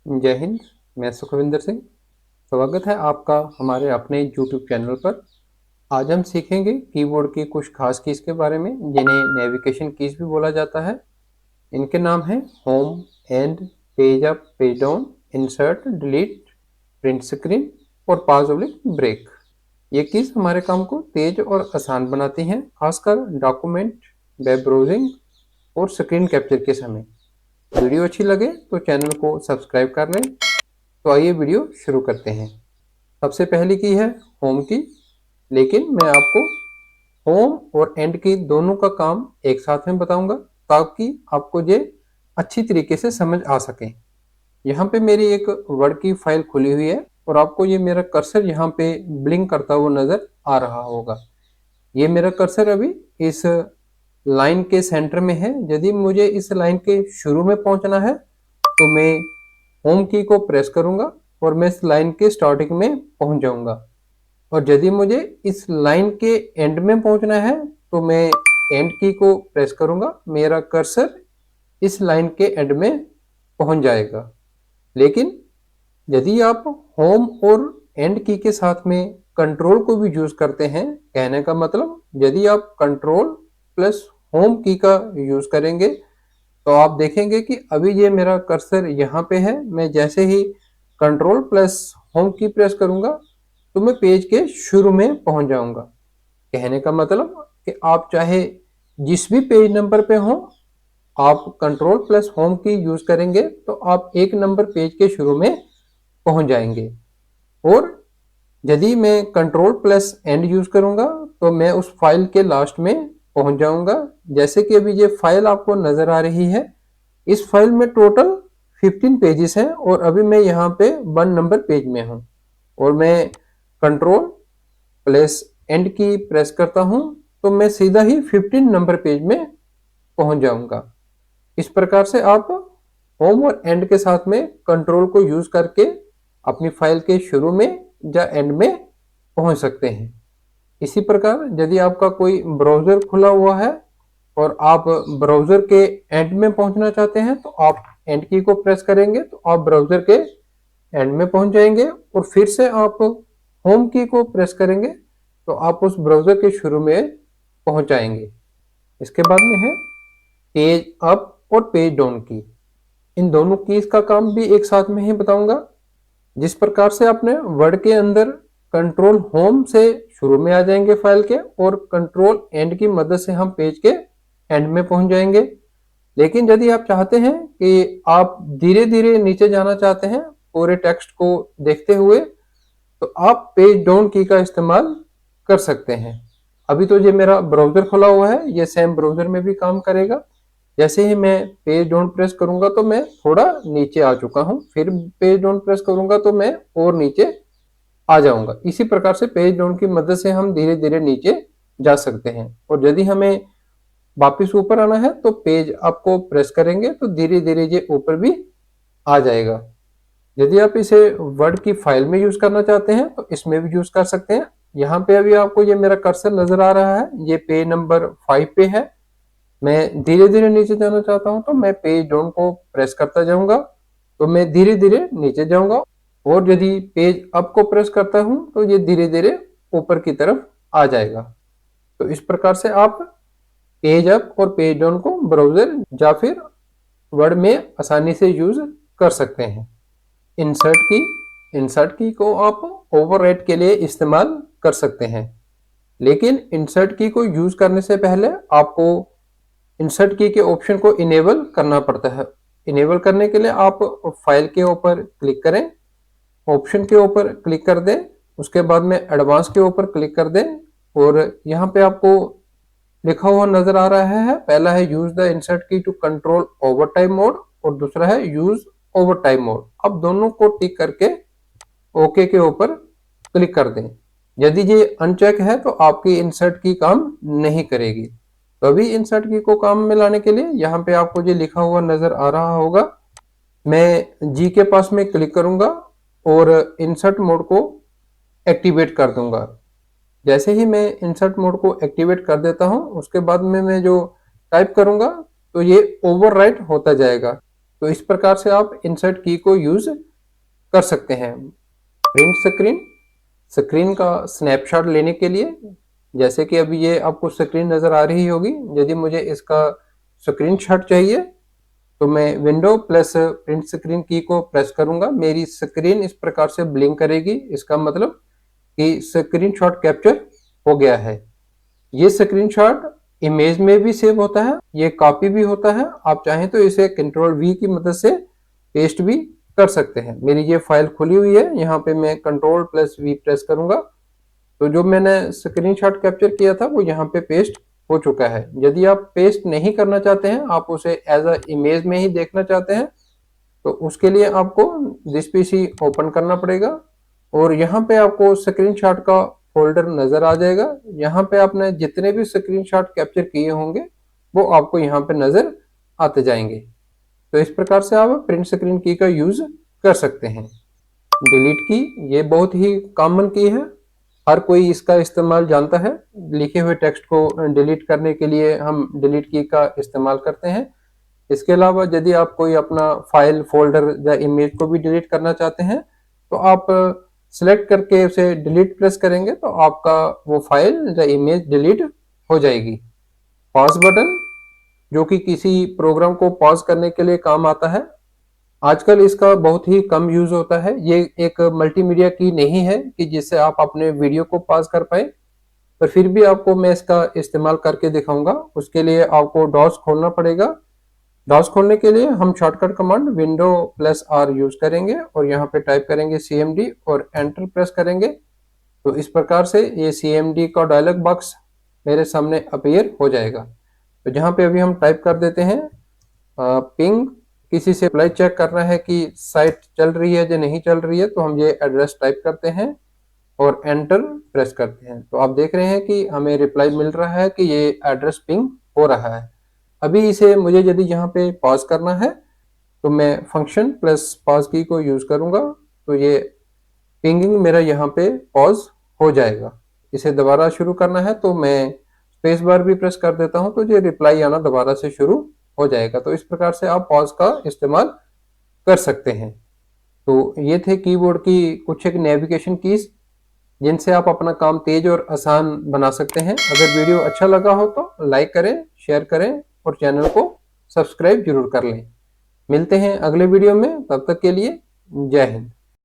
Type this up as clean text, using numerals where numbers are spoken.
जय हिंद। मैं सुखविंदर सिंह। स्वागत है आपका हमारे अपने YouTube चैनल पर। आज हम सीखेंगे कीबोर्ड की कुछ खास कीज के बारे में जिन्हें नेविगेशन कीज भी बोला जाता है। इनके नाम हैं home, and, page up, page down, insert, delete, print screen और पॉज ऑब्लिक ब्रेक। ये कीज हमारे काम को तेज और आसान बनाती हैं, खासकर डॉक्यूमेंट, वेब ब्राउजिंग और स्क्रीन कैप्चर के समय। वीडियो अच्छी लगे तो चैनल को सब्सक्राइब कर लें। तो आइए वीडियो शुरू करते हैं। सबसे पहली की है होम की, लेकिन मैं आपको होम और एंड की दोनों का काम एक साथ में बताऊंगा ताकि आपको ये अच्छी तरीके से समझ आ सके। यहाँ पे मेरी एक वर्ड की फाइल खुली हुई है और आपको ये मेरा कर्सर यहाँ पे ब्लिंक करता हुआ नजर आ रहा होगा। ये मेरा कर्सर अभी इस लाइन के सेंटर में है। यदि मुझे इस लाइन के शुरू में पहुंचना है तो मैं होम की को प्रेस करूंगा और मैं इस लाइन के स्टार्टिंग में पहुंच जाऊंगा। और यदि मुझे इस लाइन के एंड में पहुंचना है तो मैं एंड की को प्रेस करूंगा, मेरा कर्सर इस लाइन के एंड में पहुंच जाएगा। लेकिन यदि आप होम और एंड की के साथ में कंट्रोल को भी यूज करते हैं, कहने का मतलब यदि आप कंट्रोल प्लस होम की का यूज करेंगे तो आप देखेंगे कि अभी ये मेरा कर्सर यहाँ पे है। मैं जैसे ही कंट्रोल प्लस होम की प्रेस करूंगा तो मैं पेज के शुरू में पहुंच जाऊंगा। कहने का मतलब कि आप चाहे जिस भी पेज नंबर पे हो, आप कंट्रोल प्लस होम की यूज करेंगे तो आप एक नंबर पेज के शुरू में पहुंच जाएंगे। और यदि मैं कंट्रोल प्लस एंड यूज करूंगा तो मैं उस फाइल के लास्ट में पहुंच जाऊंगा। जैसे कि अभी ये फाइल आपको नजर आ रही है, इस फाइल में टोटल 15 पेजेस हैं और अभी मैं यहाँ पे 1 नंबर पेज में हूँ और मैं कंट्रोल प्लस एंड की प्रेस करता हूँ तो मैं सीधा ही 15 नंबर पेज में पहुंच जाऊंगा। इस प्रकार से आप होम और एंड के साथ में कंट्रोल को यूज करके अपनी फाइल के शुरू में या एंड में पहुंच सकते हैं। इसी प्रकार यदि आपका कोई ब्राउजर खुला हुआ है और आप ब्राउजर के एंड में पहुंचना चाहते हैं तो आप एंड की को प्रेस करेंगे तो आप ब्राउजर के एंड में पहुंच जाएंगे और फिर से आप होम की को प्रेस करेंगे तो आप उस ब्राउजर के शुरू में पहुंच जाएंगे। इसके बाद में है पेज अप और पेज डाउन की। इन दोनों कीज का काम भी एक साथ में ही बताऊंगा। जिस प्रकार से आपने वर्ड के अंदर कंट्रोल होम से शुरू में आ जाएंगे फाइल के और कंट्रोल एंड की मदद से हम पेज के एंड में पहुंच जाएंगे। लेकिन यदि आप चाहते हैं कि आप धीरे धीरे नीचे जाना चाहते हैं पूरे टेक्स्ट को देखते हुए तो आप पेज डाउन की का इस्तेमाल कर सकते हैं। अभी तो ये मेरा ब्राउजर खुला हुआ है, ये सेम ब्राउजर में भी काम करेगा। जैसे ही मैं पेज डाउन प्रेस करूंगा तो मैं थोड़ा नीचे आ चुका हूं, फिर पेज डाउन प्रेस करूंगा तो मैं और नीचे आ जाऊंगा। इसी प्रकार से पेज डाउन की मदद से हम धीरे धीरे नीचे जा सकते हैं। और यदि हमें वापिस ऊपर आना है तो पेज अप को प्रेस करेंगे तो धीरे धीरे ये ऊपर भी आ जाएगा। यदि आप इसे वर्ड की फाइल में यूज करना चाहते हैं तो इसमें भी यूज कर सकते हैं। यहाँ पे अभी आपको ये मेरा कर्सर नजर आ रहा है, ये पेज नंबर 5 पे है। मैं धीरे धीरे नीचे जाना चाहता हूं तो मैं पेज डाउन को प्रेस करता जाऊंगा तो मैं धीरे धीरे नीचे जाऊंगा। और यदि पेज अप को प्रेस करता हूं तो ये धीरे धीरे ऊपर की तरफ आ जाएगा। तो इस प्रकार से आप पेज अप और पेज डाउन को ब्राउजर या फिर वर्ड में आसानी से यूज कर सकते हैं। इंसर्ट की को आप ओवरराइट के लिए इस्तेमाल कर सकते हैं। लेकिन इंसर्ट की को यूज करने से पहले आपको इंसर्ट की के ऑप्शन को इनेबल करना पड़ता है। इनेबल करने के लिए आप फाइल के ऊपर क्लिक करें, ऑप्शन के ऊपर क्लिक कर दें, उसके बाद में एडवांस के ऊपर क्लिक कर दें और यहाँ पे आपको लिखा हुआ नजर आ रहा है, पहला है use the insert key to control overtype mode और दूसरा है यूज ओवर टाइम मोड। अब दोनों को टिक करके ओके के ऊपर क्लिक कर दें। यदि ये अनचेक है तो आपकी इंसर्ट की काम नहीं करेगी। तो अभी इंसर्ट की को काम में लाने के लिए यहाँ पे आपको ये लिखा हुआ नजर आ रहा होगा, मैं जी के पास में क्लिक करूंगा और इंसर्ट मोड को एक्टिवेट कर दूंगा। जैसे ही मैं इंसर्ट मोड को एक्टिवेट कर देता हूं उसके बाद में मैं जो टाइप करूंगा तो ये ओवरराइट होता जाएगा। तो इस प्रकार से आप इंसर्ट की को यूज कर सकते हैं। प्रिंट स्क्रीन, स्क्रीन का स्नैपशॉट लेने के लिए, जैसे कि अभी ये आपको स्क्रीन नजर आ रही होगी, यदि मुझे इसका स्क्रीनशॉट चाहिए तो मैं विंडो प्लस प्रिंट स्क्रीन की को प्रेस करूंगा। मेरी स्क्रीन इस प्रकार से ब्लिंक करेगी, इसका मतलब कि स्क्रीनशॉट कैप्चर हो गया है। ये स्क्रीनशॉट इमेज में भी सेव होता है, ये कॉपी भी होता है। आप चाहें तो इसे कंट्रोल वी की मदद से पेस्ट भी कर सकते हैं। मेरी ये फाइल खुली हुई है, यहाँ पे मैं कंट्रोल प्लस वी प्रेस करूंगा तो जो मैंने स्क्रीनशॉट कैप्चर किया था वो यहाँ पे पेस्ट हो चुका है। यदि आप पेस्ट नहीं करना चाहते हैं, आप उसे एज अ इमेज में ही देखना चाहते हैं, तो उसके लिए आपको दिस पीसी ओपन करना पड़ेगा और यहाँ पे आपको स्क्रीनशॉट का फोल्डर नजर आ जाएगा। यहाँ पे आपने जितने भी स्क्रीनशॉट कैप्चर किए होंगे वो आपको यहाँ पे नजर आते जाएंगे। तो इस प्रकार से आप प्रिंट स्क्रीन की का यूज कर सकते हैं। डिलीट की, ये बहुत ही कॉमन की है, हर कोई इसका इस्तेमाल जानता है। लिखे हुए टेक्स्ट को डिलीट करने के लिए हम डिलीट की का इस्तेमाल करते हैं। इसके अलावा यदि आप कोई अपना फाइल, फोल्डर या इमेज को भी डिलीट करना चाहते हैं तो आप सिलेक्ट करके उसे डिलीट प्रेस करेंगे तो आपका वो फाइल या इमेज डिलीट हो जाएगी। पॉज बटन, जो कि किसी प्रोग्राम को पॉज करने के लिए काम आता है, आजकल इसका बहुत ही कम यूज होता है। ये एक मल्टीमीडिया की नहीं है कि जिससे आप अपने वीडियो को पॉज कर पाए, पर फिर भी आपको मैं इसका इस्तेमाल करके दिखाऊंगा। उसके लिए आपको डॉस खोलना पड़ेगा। डॉस खोलने के लिए हम shortcut command window plus R use करेंगे और यहाँ पे टाइप करेंगे CMD और एंटर प्रेस करेंगे तो इस प्रकार से ये CMD का डायलॉग बॉक्स मेरे सामने अपीयर हो जाएगा। तो जहाँ पे अभी हम टाइप कर देते हैं पिंग, किसी से रिप्लाई चेक करना है कि साइट चल रही है या नहीं चल रही है, तो हम ये एड्रेस टाइप करते हैं और एंटर प्रेस करते हैं। तो आप देख रहे हैं कि हमें रिप्लाई मिल रहा है कि ये एड्रेस पिंग हो रहा है। अभी इसे मुझे यदि यहाँ पे पॉज करना है तो मैं फंक्शन प्लस पॉज की को यूज करूंगा तो ये पिंगिंग मेरा यहाँ पे पॉज हो जाएगा। इसे दोबारा शुरू करना है तो मैं स्पेस बार भी प्रेस कर देता हूँ तो ये रिप्लाई आना दोबारा से शुरू हो जाएगा। तो इस प्रकार से आप पॉज का इस्तेमाल कर सकते हैं। तो ये थे कीबोर्ड की कुछ एक नेविगेशन कीज जिनसे आप अपना काम तेज और आसान बना सकते हैं। अगर वीडियो अच्छा लगा हो तो लाइक करें, शेयर करें और चैनल को सब्सक्राइब जरूर कर लें। मिलते हैं अगले वीडियो में, तब तक के लिए जय हिंद।